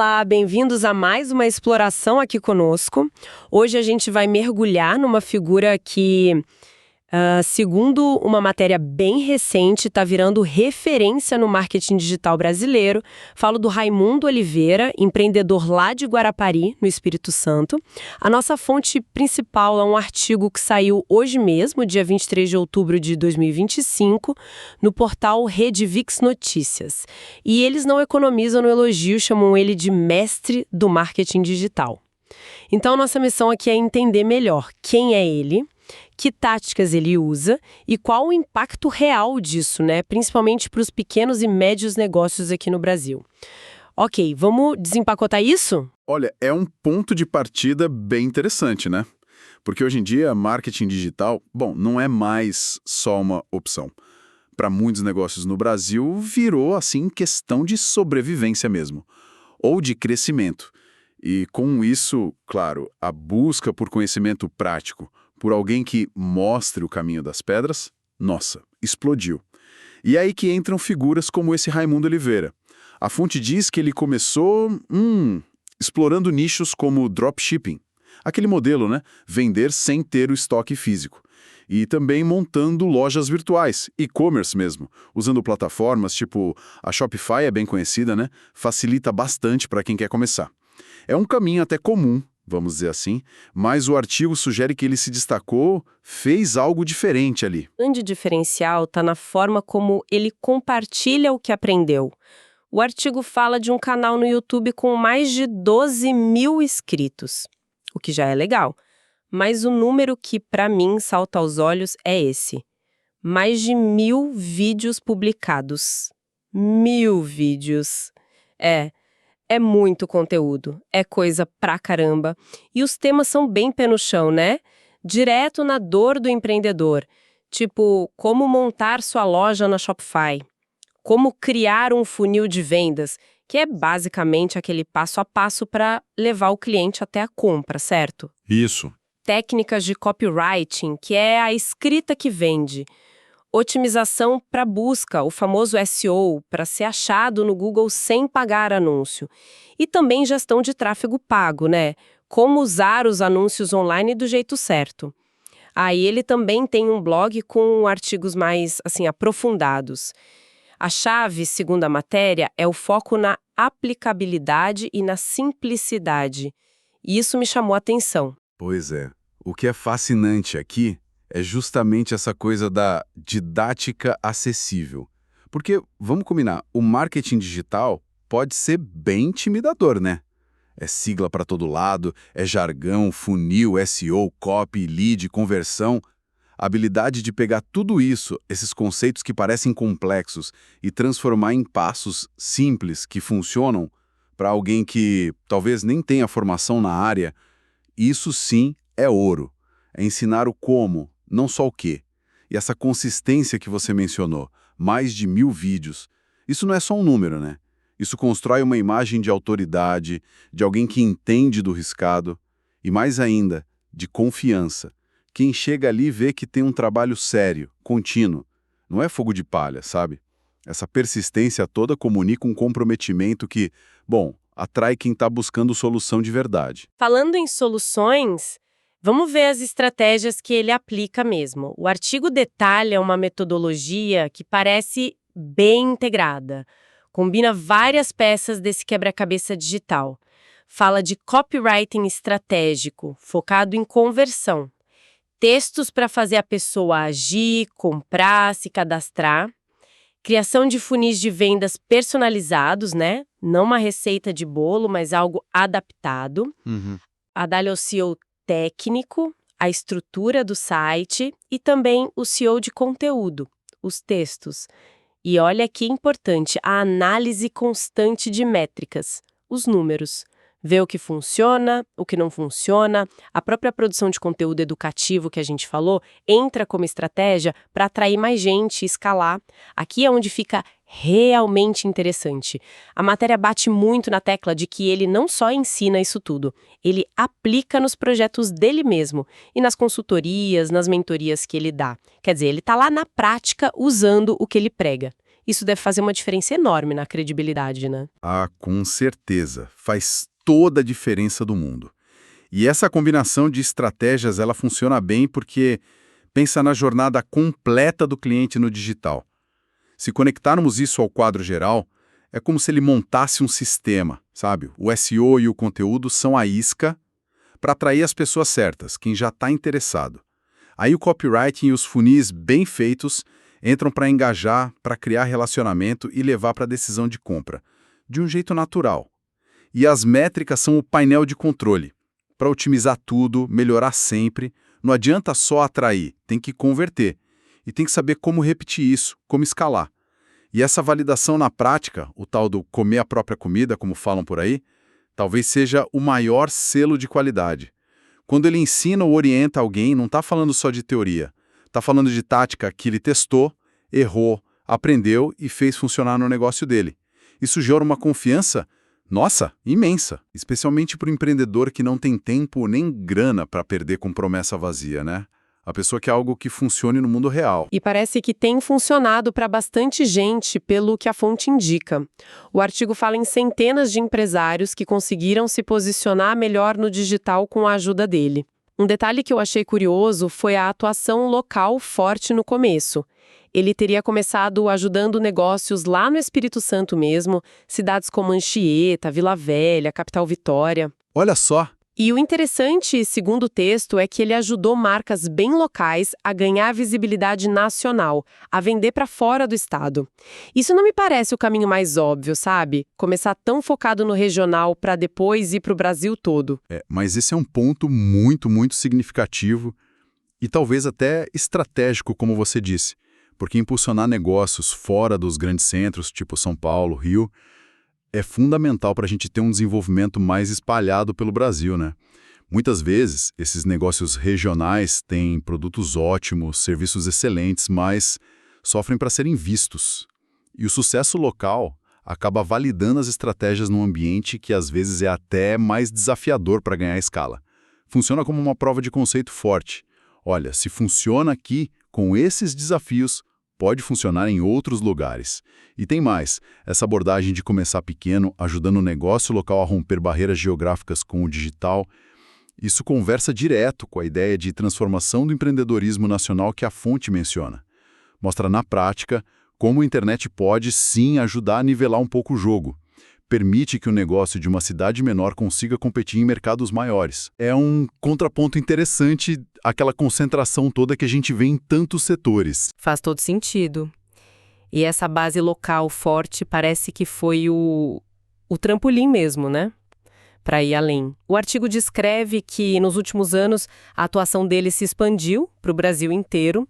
Olá, bem-vindos a mais uma exploração aqui conosco. Hoje a gente vai mergulhar numa figura que, segundo uma matéria bem recente, está virando referência no marketing digital brasileiro. Falo do Raimundo Oliveira, empreendedor lá de Guarapari, no Espírito Santo. A nossa fonte principal é um artigo que saiu hoje mesmo, dia 23 de outubro de 2025, no portal Rede Vix Notícias. E eles não economizam no elogio, chamam ele de mestre do marketing digital. Então, nossa missão aqui é entender melhor quem é ele, que táticas ele usa e qual o impacto real disso, né? Principalmente para os pequenos e médios negócios aqui no Brasil. Ok, vamos desempacotar isso? Olha, é um ponto de partida bem interessante, né? Porque hoje em dia, marketing digital, não é mais só uma opção. Para muitos negócios no Brasil, virou, assim, questão de sobrevivência mesmo, ou de crescimento. E com isso, claro, a busca por conhecimento prático, por alguém que mostre o caminho das pedras, nossa, explodiu. E é aí que entram figuras como esse Raimundo Oliveira. A fonte diz que ele começou explorando nichos como dropshipping, aquele modelo, né? Vender sem ter o estoque físico. E também montando lojas virtuais, e-commerce mesmo, usando plataformas tipo a Shopify é bem conhecida, né? Facilita bastante para quem quer começar. É um caminho até comum, vamos dizer assim, mas o artigo sugere que ele se destacou, fez algo diferente ali. O grande diferencial está na forma como ele compartilha o que aprendeu. O artigo fala de um canal no YouTube com mais de 12 mil inscritos, o que já é legal. Mas o número que, para mim, salta aos olhos é esse. Mais de 1.000 vídeos publicados. 1.000 vídeos. É muito conteúdo, é coisa pra caramba. E os temas são bem pé no chão, né? Direto na dor do empreendedor. Tipo, como montar sua loja na Shopify. Como criar um funil de vendas, que é basicamente aquele passo a passo para levar o cliente até a compra, certo? Isso. Técnicas de copywriting, que é a escrita que vende. Otimização para busca, o famoso SEO, para ser achado no Google sem pagar anúncio. E também gestão de tráfego pago, né? Como usar os anúncios online do jeito certo. Aí ele também tem um blog com artigos mais, assim, aprofundados. A chave, segundo a matéria, é o foco na aplicabilidade e na simplicidade. E isso me chamou a atenção. Pois é. O que é fascinante aqui é justamente essa coisa da didática acessível. Porque, vamos combinar, o marketing digital pode ser bem intimidador, né? É sigla para todo lado, é jargão, funil, SEO, copy, lead, conversão. A habilidade de pegar tudo isso, esses conceitos que parecem complexos, e transformar em passos simples que funcionam para alguém que talvez nem tenha formação na área, isso sim é ouro. É ensinar o como, não só o quê. E essa consistência que você mencionou, mais de 1.000 vídeos, isso não é só um número, né? Isso constrói uma imagem de autoridade, de alguém que entende do riscado, e mais ainda, de confiança. Quem chega ali vê que tem um trabalho sério, contínuo. Não é fogo de palha, sabe? Essa persistência toda comunica um comprometimento que, atrai quem está buscando solução de verdade. Falando em soluções, vamos ver as estratégias que ele aplica mesmo. O artigo detalha uma metodologia que parece bem integrada. Combina várias peças desse quebra-cabeça digital. Fala de copywriting estratégico, focado em conversão. Textos para fazer a pessoa agir, comprar, se cadastrar. Criação de funis de vendas personalizados, né? Não uma receita de bolo, mas algo adaptado. A Dália SEO técnico, a estrutura do site e também o SEO de conteúdo, os textos. E olha que importante, a análise constante de métricas, os números. Ver o que funciona, o que não funciona. A própria produção de conteúdo educativo que a gente falou entra como estratégia para atrair mais gente e escalar. Aqui é onde fica realmente interessante. A matéria bate muito na tecla de que ele não só ensina isso tudo, ele aplica nos projetos dele mesmo e nas consultorias, nas mentorias que ele dá. Quer dizer, ele está lá na prática usando o que ele prega. Isso deve fazer uma diferença enorme na credibilidade, né? Ah, com certeza. Faz toda a diferença do mundo. E essa combinação de estratégias, ela funciona bem porque pensa na jornada completa do cliente no digital. Se conectarmos isso ao quadro geral, é como se ele montasse um sistema, sabe? O SEO e o conteúdo são a isca para atrair as pessoas certas, quem já está interessado. Aí o copywriting e os funis bem feitos entram para engajar, para criar relacionamento e levar para a decisão de compra, de um jeito natural. E as métricas são o painel de controle, para otimizar tudo, melhorar sempre. Não adianta só atrair, tem que converter. E tem que saber como repetir isso, como escalar. E essa validação na prática, o tal do comer a própria comida, como falam por aí, talvez seja o maior selo de qualidade. Quando ele ensina ou orienta alguém, não está falando só de teoria. Está falando de tática que ele testou, errou, aprendeu e fez funcionar no negócio dele. Isso gera uma confiança, nossa, imensa. Especialmente para o empreendedor que não tem tempo nem grana para perder com promessa vazia, né? A pessoa quer algo que funcione no mundo real. E parece que tem funcionado para bastante gente, pelo que a fonte indica. O artigo fala em centenas de empresários que conseguiram se posicionar melhor no digital com a ajuda dele. Um detalhe que eu achei curioso foi a atuação local forte no começo. Ele teria começado ajudando negócios lá no Espírito Santo mesmo, cidades como Anchieta, Vila Velha, Capital Vitória. Olha só! E o interessante, segundo o texto, é que ele ajudou marcas bem locais a ganhar visibilidade nacional, a vender para fora do estado. Isso não me parece o caminho mais óbvio, sabe? Começar tão focado no regional para depois ir para o Brasil todo. Mas esse é um ponto muito significativo e talvez até estratégico, como você disse, porque impulsionar negócios fora dos grandes centros, tipo São Paulo, Rio, é fundamental para a gente ter um desenvolvimento mais espalhado pelo Brasil, né? Muitas vezes, esses negócios regionais têm produtos ótimos, serviços excelentes, mas sofrem para serem vistos. E o sucesso local acaba validando as estratégias num ambiente que às vezes é até mais desafiador para ganhar escala. Funciona como uma prova de conceito forte. Olha, se funciona aqui, com esses desafios, pode funcionar em outros lugares. E tem mais, essa abordagem de começar pequeno, ajudando o negócio local a romper barreiras geográficas com o digital, isso conversa direto com a ideia de transformação do empreendedorismo nacional que a fonte menciona. Mostra na prática como a internet pode sim ajudar a nivelar um pouco o jogo. Permite que o negócio de uma cidade menor consiga competir em mercados maiores. É um contraponto interessante àquela concentração toda que a gente vê em tantos setores. Faz todo sentido. E essa base local forte parece que foi o trampolim mesmo, né? Para ir além. O artigo descreve que, nos últimos anos, a atuação dele se expandiu para o Brasil inteiro,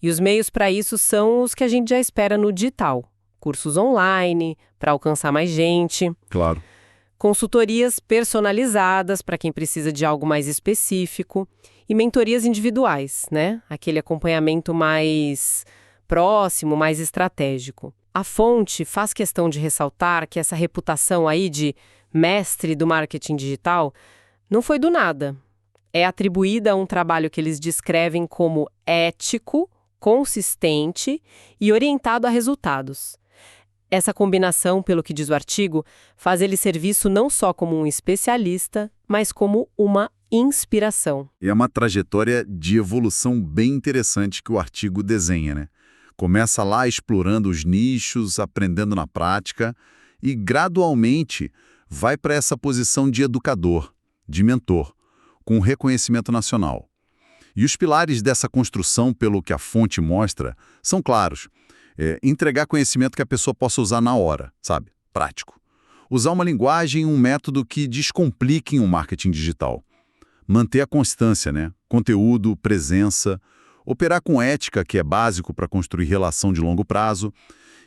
e os meios para isso são os que a gente já espera no digital. Cursos online, para alcançar mais gente. Claro. Consultorias personalizadas para quem precisa de algo mais específico. E mentorias individuais, né? Aquele acompanhamento mais próximo, mais estratégico. A fonte faz questão de ressaltar que essa reputação aí de mestre do marketing digital não foi do nada. É atribuída a um trabalho que eles descrevem como ético, consistente e orientado a resultados. Essa combinação, pelo que diz o artigo, faz ele serviço não só como um especialista, mas como uma inspiração. E é uma trajetória de evolução bem interessante que o artigo desenha, né? Começa lá explorando os nichos, aprendendo na prática e, gradualmente, vai para essa posição de educador, de mentor, com reconhecimento nacional. E os pilares dessa construção, pelo que a fonte mostra, são claros. Entregar conhecimento que a pessoa possa usar na hora, sabe? Prático. Usar uma linguagem e um método que descompliquem o marketing digital. Manter a constância, né? Conteúdo, presença. Operar com ética, que é básico para construir relação de longo prazo.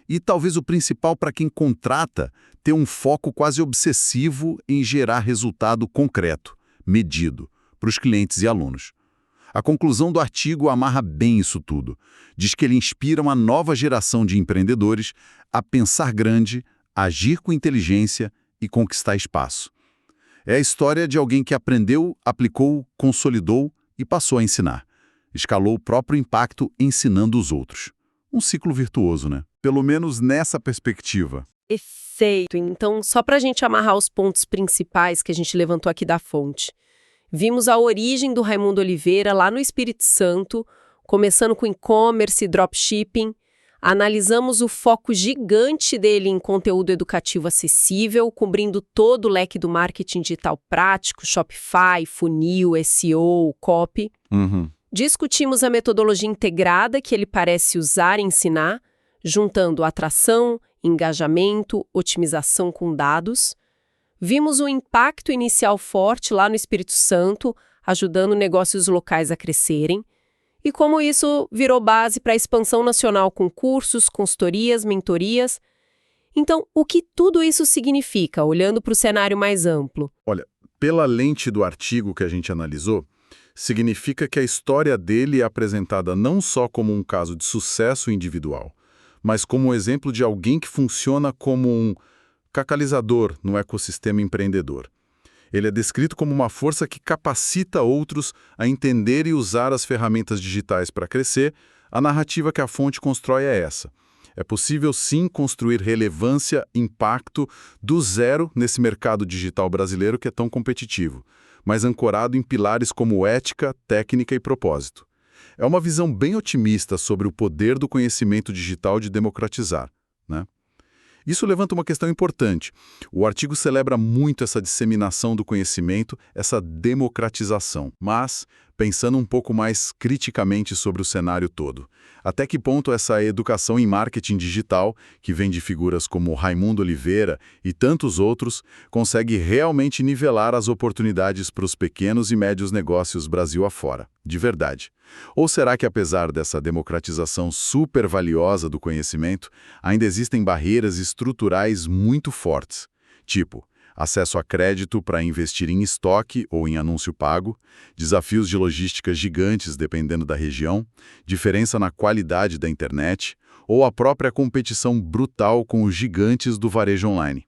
E talvez o principal para quem contrata, ter um foco quase obsessivo em gerar resultado concreto, medido, para os clientes e alunos. A conclusão do artigo amarra bem isso tudo. Diz que ele inspira uma nova geração de empreendedores a pensar grande, agir com inteligência e conquistar espaço. É a história de alguém que aprendeu, aplicou, consolidou e passou a ensinar. Escalou o próprio impacto ensinando os outros. Um ciclo virtuoso, né? pelo menos nessa perspectiva. Perfeito. Então, só para a gente amarrar os pontos principais que a gente levantou aqui da fonte. Vimos a origem do Raimundo Oliveira lá no Espírito Santo, começando com e-commerce e dropshipping. Analisamos o foco gigante dele em conteúdo educativo acessível, cobrindo todo o leque do marketing digital prático, Shopify, funil, SEO, copy. Discutimos a metodologia integrada que ele parece usar e ensinar, juntando atração, engajamento, otimização com dados. Vimos o impacto inicial forte lá no Espírito Santo, ajudando negócios locais a crescerem. E como isso virou base para a expansão nacional com cursos, consultorias, mentorias. Então, o que tudo isso significa, olhando para o cenário mais amplo? Olha, pela lente do artigo que a gente analisou, significa que a história dele é apresentada não só como um caso de sucesso individual, mas como um exemplo de alguém que funciona como um catalisador no ecossistema empreendedor. Ele é descrito como uma força que capacita outros a entender e usar as ferramentas digitais para crescer. A narrativa que a fonte constrói é essa. É possível, sim, construir relevância, impacto do zero nesse mercado digital brasileiro que é tão competitivo, mas ancorado em pilares como ética, técnica e propósito. É uma visão bem otimista sobre o poder do conhecimento digital de democratizar, né? Isso levanta uma questão importante. O artigo celebra muito essa disseminação do conhecimento, essa democratização. Mas, pensando um pouco mais criticamente sobre o cenário todo, até que ponto essa educação em marketing digital, que vem de figuras como Raimundo Oliveira e tantos outros, consegue realmente nivelar as oportunidades para os pequenos e médios negócios Brasil afora, de verdade? Ou será que, apesar dessa democratização super valiosa do conhecimento, ainda existem barreiras estruturais muito fortes, tipo acesso a crédito para investir em estoque ou em anúncio pago, desafios de logística gigantes dependendo da região, diferença na qualidade da internet ou a própria competição brutal com os gigantes do varejo online?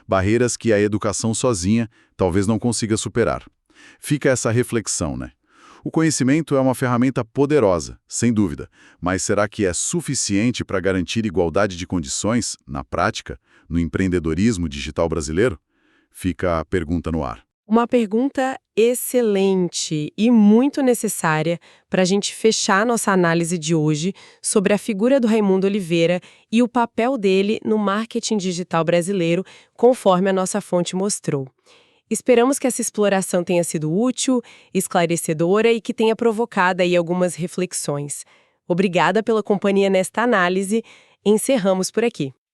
Barreiras que a educação sozinha talvez não consiga superar. Fica essa reflexão, né? O conhecimento é uma ferramenta poderosa, sem dúvida, mas será que é suficiente para garantir igualdade de condições, na prática, no empreendedorismo digital brasileiro? Fica a pergunta no ar. Uma pergunta excelente e muito necessária para a gente fechar nossa análise de hoje sobre a figura do Raimundo Oliveira e o papel dele no marketing digital brasileiro, conforme a nossa fonte mostrou. Esperamos que essa exploração tenha sido útil, esclarecedora e que tenha provocado aí algumas reflexões. Obrigada pela companhia nesta análise. Encerramos por aqui.